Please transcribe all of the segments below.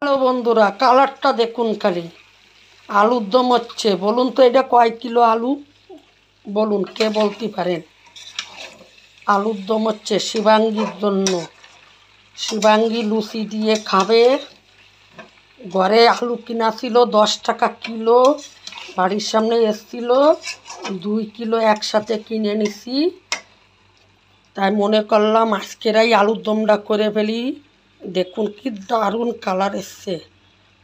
Hello বন্ধুরা, কালারটা দেখুন খালি। আলুর দম হচ্ছে। বলুন তো এটা কয় কিলো আলু? বলুন, কে বলতে পারেন? আলুর দম হচ্ছে শিবাঙ্গীর জন্য। শিবাঙ্গী লুচি দিয়ে খাবে। ঘরে আলু কিনা ছিল 10 টাকা কিলো। বাড়ির সামনে এসছিল, 2 কিলো একসাথে কিনে নিছি। তাই মনে করলাম আজকেরাই আলুর দমটা করে ফেলি। দেখুন কি দারুণ কালার এসছে।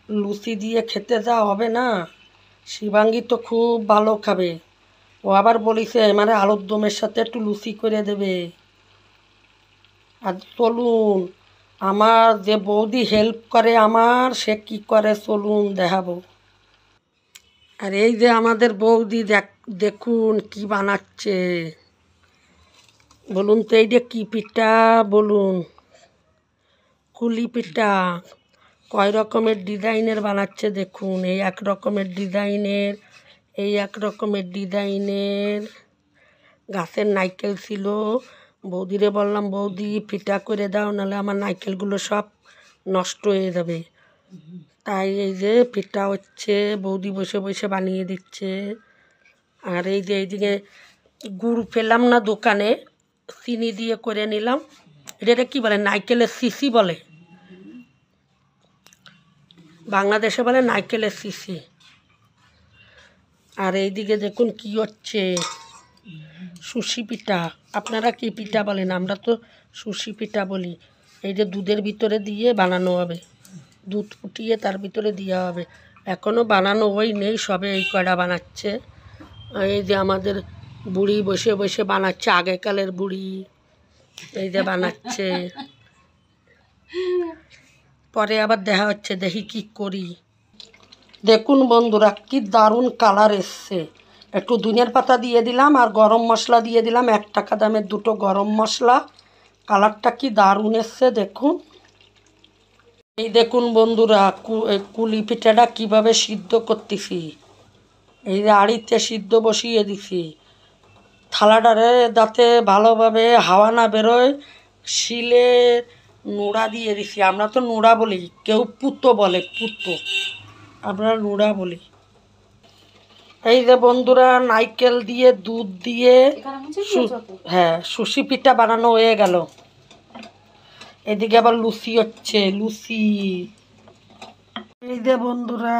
লুচি দিয়ে খেতে যা হবে না। শিবাঙ্গী তো খুব ভালো খাবে। ও আবার বলিছে মানে আলুর দমের সাথে একটু লুচি করে দেবে। আর চলুন, আমার যে বৌদি হেল্প করে আমার, সে কি করে চলুন দেখাবো। আর এই যে আমাদের বৌদি দেখুন কি বানাচ্ছে। বলুন তো এইটা কি পিঠা? বলুন। কুলি পিঠা। কয় রকমের ডিজাইনের বানাচ্ছে দেখুন। এই এক রকমের ডিজাইনের, এই এক রকমের ডিজাইনের। গাছের নারকেল ছিল, বৌদিরে বললাম বৌদি পিঠা করে দাও, নাহলে আমার নারকেলগুলো সব নষ্ট হয়ে যাবে। তাই এই যে পিঠা হচ্ছে, বৌদি বসে বসে বানিয়ে দিচ্ছে। আর এই যে এইদিকে গুড় পেলাম না দোকানে, চিনি দিয়ে করে নিলাম। এটা কি বলে? নারকেলের শিশি বলে, বাংলাদেশে বলে নারকেলের শিশি। আর এইদিকে দেখুন কি হচ্ছে, সুশি পিঠা। আপনারা কি পিঠা বলেন? আমরা তো সুশি পিঠা বলি। এই যে দুধের ভিতরে দিয়ে বানানো হবে, দুধ ফুটিয়ে তার ভিতরে দেওয়া হবে। এখনও বানানো ওই নেই, সবে এই কয়টা বানাচ্ছে। এই যে আমাদের বুড়ি বসে বসে বানাচ্ছে, আগেকালের বুড়ি এই যে বানাচ্ছে। পরে আবার দেখা হচ্ছে, দেখি কি করি। দেখুন বন্ধুরা কি দারুণ কালার এসছে। একটু ধনিয়ার পাতা দিয়ে দিলাম আর গরম মশলা দিয়ে দিলাম, 1 টাকা দামের 2টো গরম মশলা। কালারটা কি দারুণ এসছে দেখুন। এই দেখুন বন্ধুরা, কুলি পিঠাটা কীভাবে সিদ্ধ করতেছি। এই যে আড়িতে সিদ্ধ বসিয়ে দিছি। থালাটারে যাতে ভালোভাবে হাওয়া না বেরোয়, শিলে নোড়া দিয়ে দিছি। আমরা তো নোড়া বলি, কেউ পুতো বলে, পুতো, আমরা নোড়া বলি। এই যে বন্ধুরা, নারকেল দিয়ে দুধ দিয়ে হ্যাঁ সুশি পিঠা বানানো হয়ে গেল। এদিকে আবার লুচি হচ্ছে, লুচি। এই যে বন্ধুরা,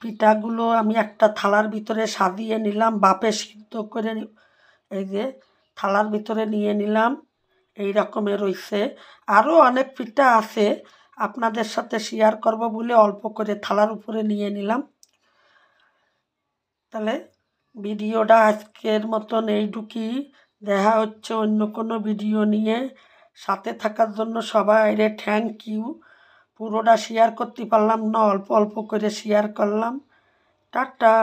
পিঠাগুলো আমি একটা থালার ভিতরে সাজিয়ে নিলাম, বাপে সিদ্ধ করে। এই যে থালার ভিতরে নিয়ে নিলাম, এই রকমের রয়েছে। আরও অনেক পিঠা আছে, আপনাদের সাথে শেয়ার করব বলে অল্প করে থালার উপরে নিয়ে নিলাম। তাহলে ভিডিওটা আজকের মতন এইটুকুই। দেখা হচ্ছে অন্য কোনো ভিডিও নিয়ে। সাথে থাকার জন্য সবাইরে থ্যাংক ইউ। পুরোটা শেয়ার করতে পারলাম না, অল্প অল্প করে শেয়ার করলাম। টাটা।